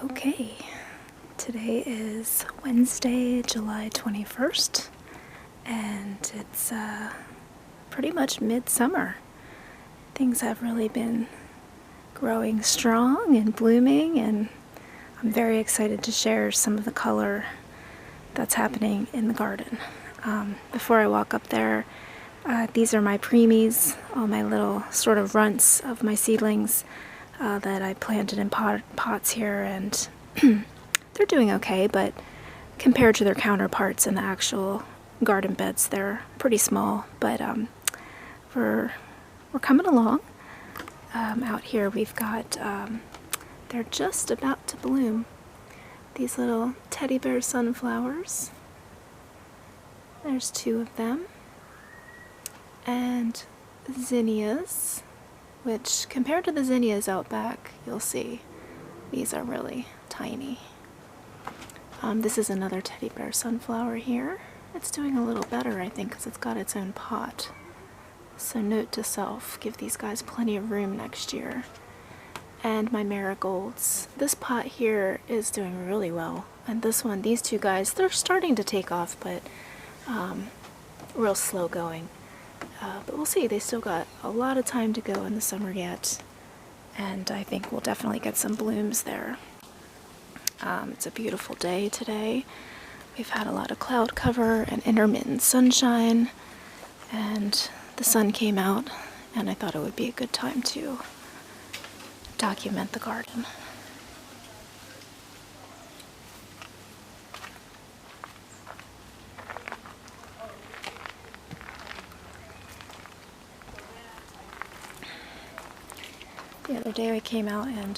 Okay, today is Wednesday, July 21st, and it's pretty much midsummer. Things have really been growing strong and blooming, and I'm very excited to share some of the color that's happening in the garden. Before I walk up there, these are my preemies, all my little sort of runts of my seedlings that I planted in pots here, and they're doing okay, but compared to their counterparts in the actual garden beds, they're pretty small, but we're coming along. Out here we've got, they're just about to bloom, these little teddy bear sunflowers. There's two of them. And zinnias, which compared to the zinnias out back, you'll see these are really tiny. This is another teddy bear sunflower here. It's doing a little better, I think, because it's got its own pot. So note to self, give these guys plenty of room next year. And my marigolds. This pot here is doing really well. And this one, these two guys, they're starting to take off, but real slow going. But we'll see, they still got a lot of time to go in the summer yet. And I think we'll definitely get some blooms there. It's a beautiful day today. We've had a lot of cloud cover and intermittent sunshine, and the sun came out, and I thought it would be a good time to document the garden. The other day I came out and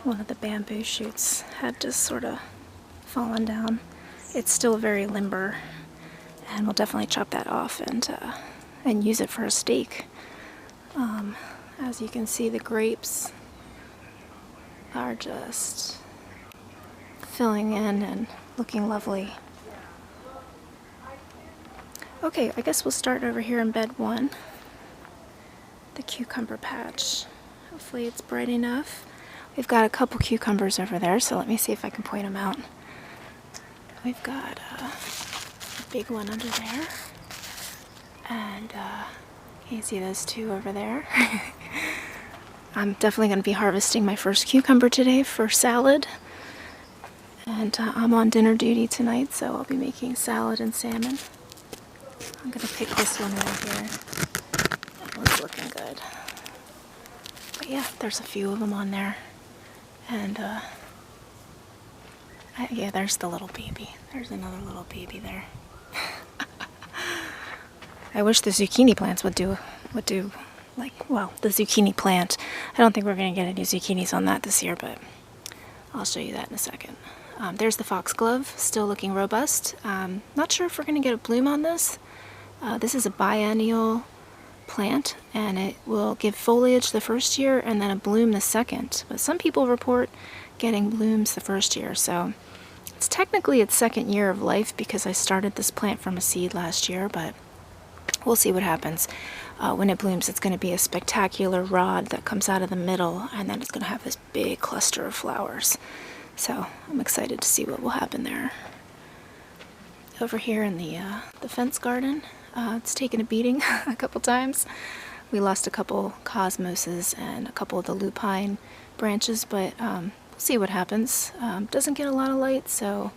one of the bamboo shoots had just sort of fallen down. It's still very limber, and we'll definitely chop that off and use it for a stake. As you can see, the grapes are just filling in and looking lovely. Okay, I guess we'll start over here in bed one. The cucumber patch. Hopefully it's bright enough. We've got a couple cucumbers over there, so let me see if I can point them out. We've got a big one under there, and can you see those two over there? I'm definitely going to be harvesting my first cucumber today for salad, and I'm on dinner duty tonight, so I'll be making salad and salmon. I'm going to pick this one right here. That one's looking good. But yeah, there's a few of them on there. And yeah, there's the little baby. There's another little baby there. I wish the zucchini plants would do like, well, the zucchini plant. I don't think we're going to get any zucchinis on that this year, but I'll show you that in a second. There's the foxglove, still looking robust. Not sure if we're going to get a bloom on this. This is a biennial plant, and it will give foliage the first year and then a bloom the second. But some people report getting blooms the first year, so it's technically its second year of life because I started this plant from a seed last year, but we'll see what happens. When it blooms, it's going to be a spectacular rod that comes out of the middle, and then it's going to have this big cluster of flowers. So I'm excited to see what will happen there. Over here in the fence garden, it's taken a beating a couple times. We lost a couple cosmoses and a couple of the lupine branches, but we'll see what happens. Doesn't get a lot of light, so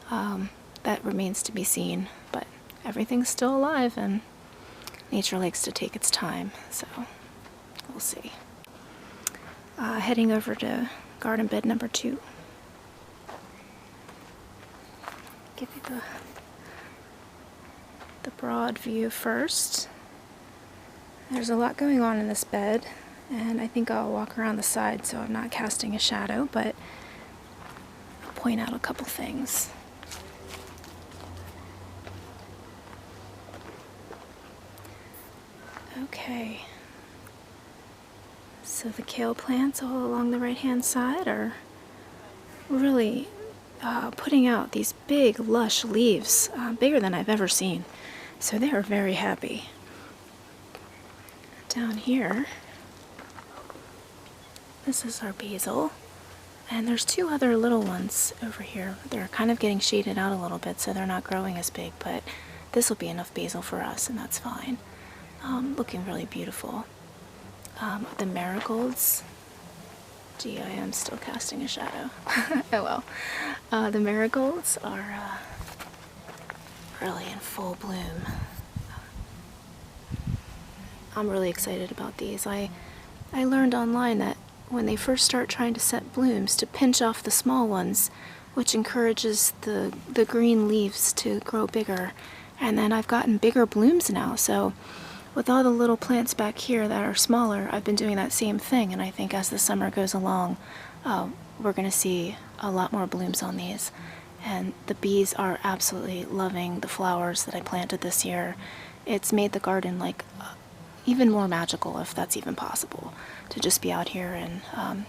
that remains to be seen. But everything's still alive, and nature likes to take its time, so we'll see. Heading over to garden bed number 2. Give you the broad view first. There's a lot going on in this bed, and I think I'll walk around the side so I'm not casting a shadow, but I'll point out a couple things. Okay, so the kale plants all along the right hand side are really putting out these big lush leaves, bigger than I've ever seen. So they are very happy. Down here, this is our basil. And there's two other little ones over here. They're kind of getting shaded out a little bit, so they're not growing as big, but this will be enough basil for us, and that's fine. Looking really beautiful. The marigolds. Gee, I am still casting a shadow. Oh well. The marigolds are really in full bloom. I'm really excited about these. I learned online that when they first start trying to set blooms, to pinch off the small ones, which encourages the green leaves to grow bigger. And then I've gotten bigger blooms now, so with all the little plants back here that are smaller, I've been doing that same thing, and I think as the summer goes along, we're going to see a lot more blooms on these. And the bees are absolutely loving the flowers that I planted this year. It's made the garden like even more magical, if that's even possible, to just be out here and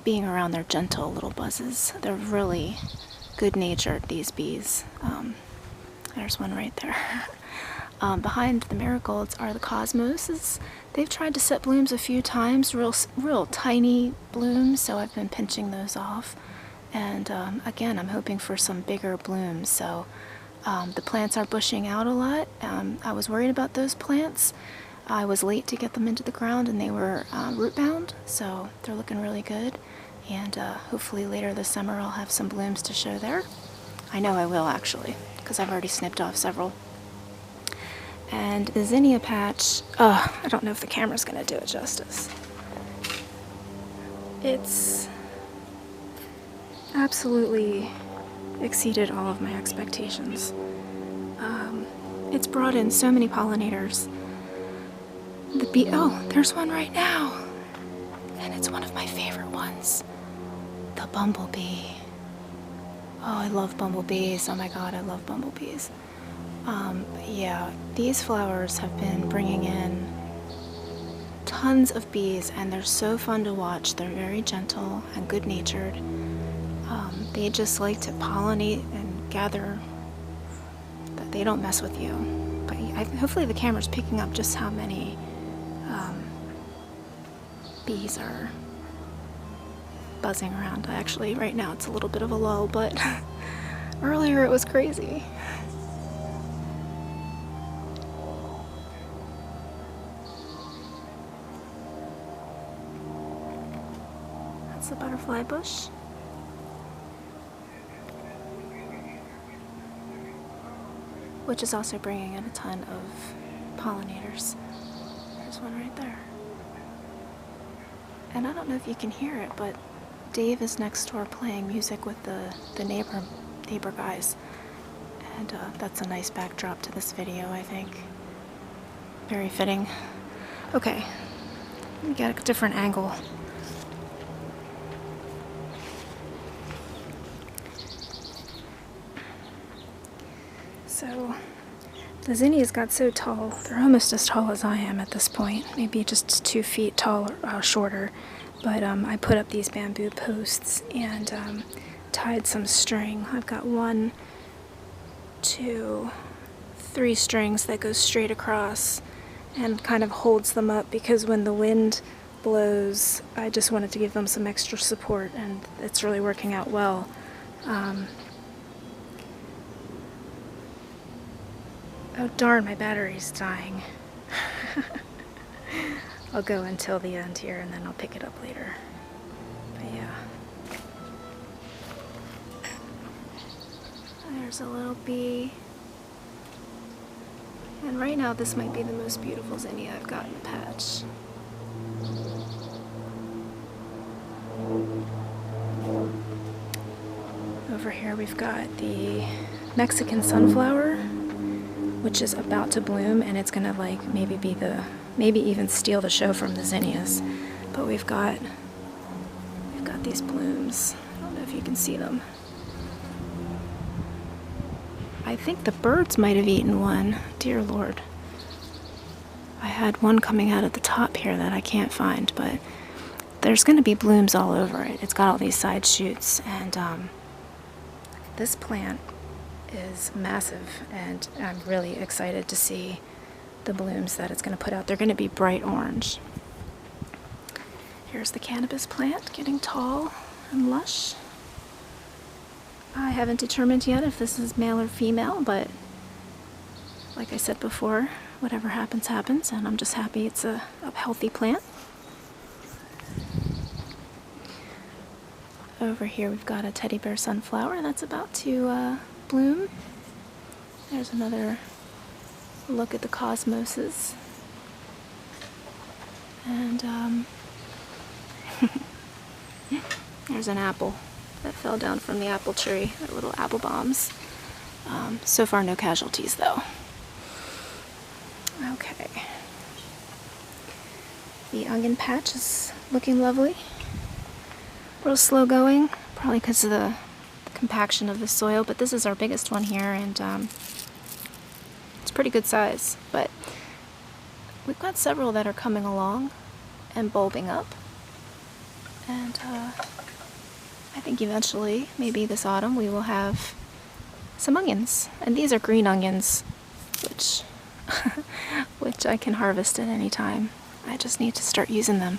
being around their gentle little buzzes. They're really good-natured, these bees. There's one right there. Behind the marigolds are the cosmoses. They've tried to set blooms a few times, real tiny blooms, so I've been pinching those off. And again, I'm hoping for some bigger blooms, so the plants are bushing out a lot. I was worried about those plants. I was late to get them into the ground, and they were root bound, so they're looking really good. And hopefully later this summer I'll have some blooms to show there. I know I will, actually, because I've already snipped off several. And the zinnia patch, I don't know if the camera's going to do it justice. It's absolutely exceeded all of my expectations. It's brought in so many pollinators. Oh, there's one right now. And it's one of my favorite ones. The bumblebee. Oh, I love bumblebees. Oh my god, I love bumblebees. Yeah, these flowers have been bringing in tons of bees, and they're so fun to watch. They're very gentle and good-natured. They just like to pollinate and gather. They don't mess with you. But hopefully the camera's picking up just how many bees are buzzing around. Actually, right now it's a little bit of a lull, but earlier it was crazy. That's the butterfly bush. Which is also bringing in a ton of pollinators. There's one right there. And I don't know if you can hear it, but Dave is next door playing music with the neighbor guys. And that's a nice backdrop to this video, I think. Very fitting. Okay, let me get a different angle. So, the zinnias got so tall, they're almost as tall as I am at this point, maybe just 2 feet taller, shorter. But I put up these bamboo posts and tied some string. I've got 1, 2, 3 strings that go straight across and kind of holds them up, because when the wind blows, I just wanted to give them some extra support, and it's really working out well. Oh darn, my battery's dying. I'll go until the end here and then I'll pick it up later. But yeah. There's a little bee. And right now this might be the most beautiful zinnia I've got in the patch. Over here we've got the Mexican sunflower, which is about to bloom, and it's gonna like maybe even steal the show from the zinnias. But we've got these blooms. I don't know if you can see them. I think the birds might have eaten one. Dear Lord. I had one coming out at the top here that I can't find, but there's gonna be blooms all over it. It's got all these side shoots, and this plant is massive, and I'm really excited to see the blooms that it's going to put out. They're going to be bright orange. Here's the cannabis plant getting tall and lush. I haven't determined yet if this is male or female, but like I said before, whatever happens, happens, and I'm just happy it's a healthy plant. Over here we've got a teddy bear sunflower that's about to bloom. There's another look at the cosmoses. And there's an apple that fell down from the apple tree. They're little apple bombs. So far no casualties though. Okay. The onion patch is looking lovely. Real slow going, probably because of the compaction of the soil, but this is our biggest one here, and it's pretty good size. But we've got several that are coming along and bulbing up, and I think eventually, maybe this autumn, we will have some onions. And these are green onions, which which I can harvest at any time. I just need to start using them.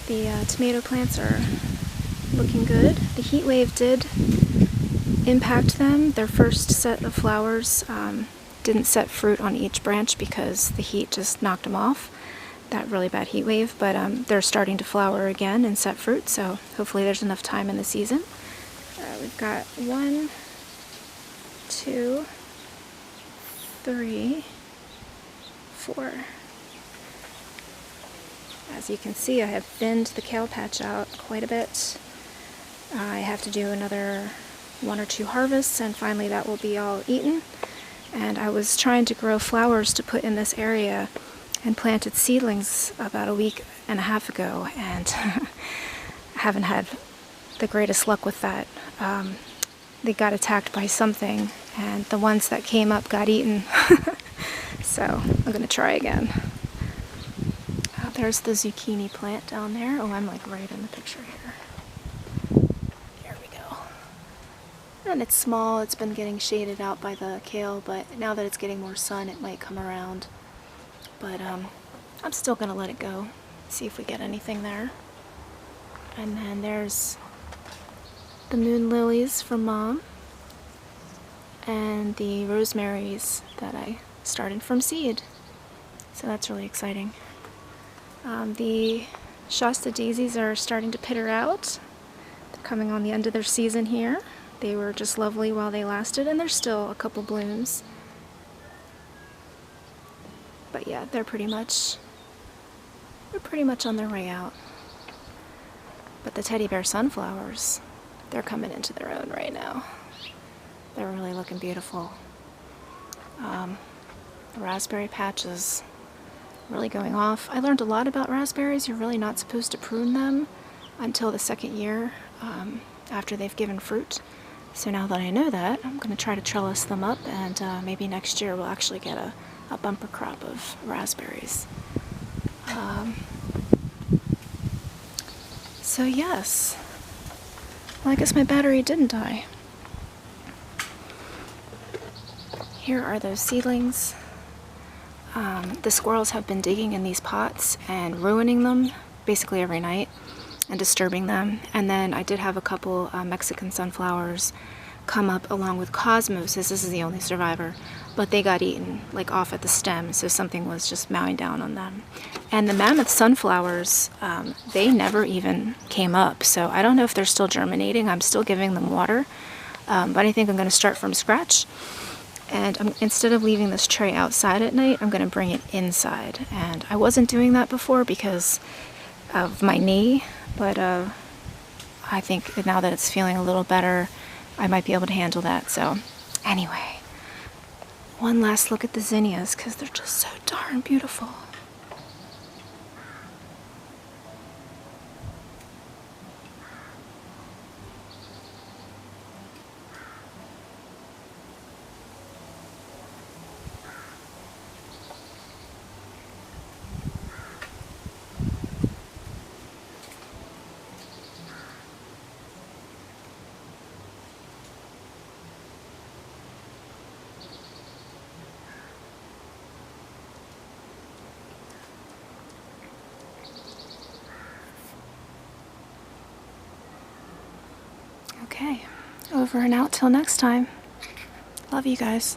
The tomato plants are looking good. The heat wave did impact them. Their first set of flowers didn't set fruit on each branch because the heat just knocked them off. That really bad heat wave, but they're starting to flower again and set fruit, so hopefully there's enough time in the season. We've got 1, 2, 3, 4. As you can see, I have thinned the kale patch out quite a bit. I have to do another 1 or 2 harvests, and finally that will be all eaten. And I was trying to grow flowers to put in this area and planted seedlings about a week and a half ago, and haven't had the greatest luck with that. They got attacked by something, and the ones that came up got eaten. So I'm going to try again. There's the zucchini plant down there. Oh, I'm like right in the picture here. There we go. And it's small. It's been getting shaded out by the kale, but now that it's getting more sun, it might come around. But I'm still going to let it go, see if we get anything there. And then there's the moon lilies from Mom, and the rosemaries that I started from seed. So that's really exciting. The Shasta daisies are starting to pitter out. They're coming on the end of their season here. They were just lovely while they lasted, and there's still a couple blooms. But yeah, they're pretty much on their way out. But the teddy bear sunflowers, they're coming into their own right now. They're really looking beautiful. The raspberry patches really going off. I learned a lot about raspberries. You're really not supposed to prune them until the second year after they've given fruit. So now that I know that, I'm going to try to trellis them up, and maybe next year we'll actually get a bumper crop of raspberries. So yes, well, I guess my battery didn't die. Here are those seedlings. The squirrels have been digging in these pots and ruining them basically every night and disturbing them. And then I did have a couple Mexican sunflowers come up along with cosmoses. This is the only survivor, but they got eaten like off at the stem, so something was just mowing down on them. And the mammoth sunflowers, they never even came up, so I don't know if they're still germinating. I'm still giving them water, but I think I'm going to start from scratch. And instead of leaving this tray outside at night, I'm going to bring it inside. And I wasn't doing that before because of my knee, but I think now that it's feeling a little better, I might be able to handle that. So anyway, one last look at the zinnias because they're just so darn beautiful. Okay, over and out till next time. Love you guys.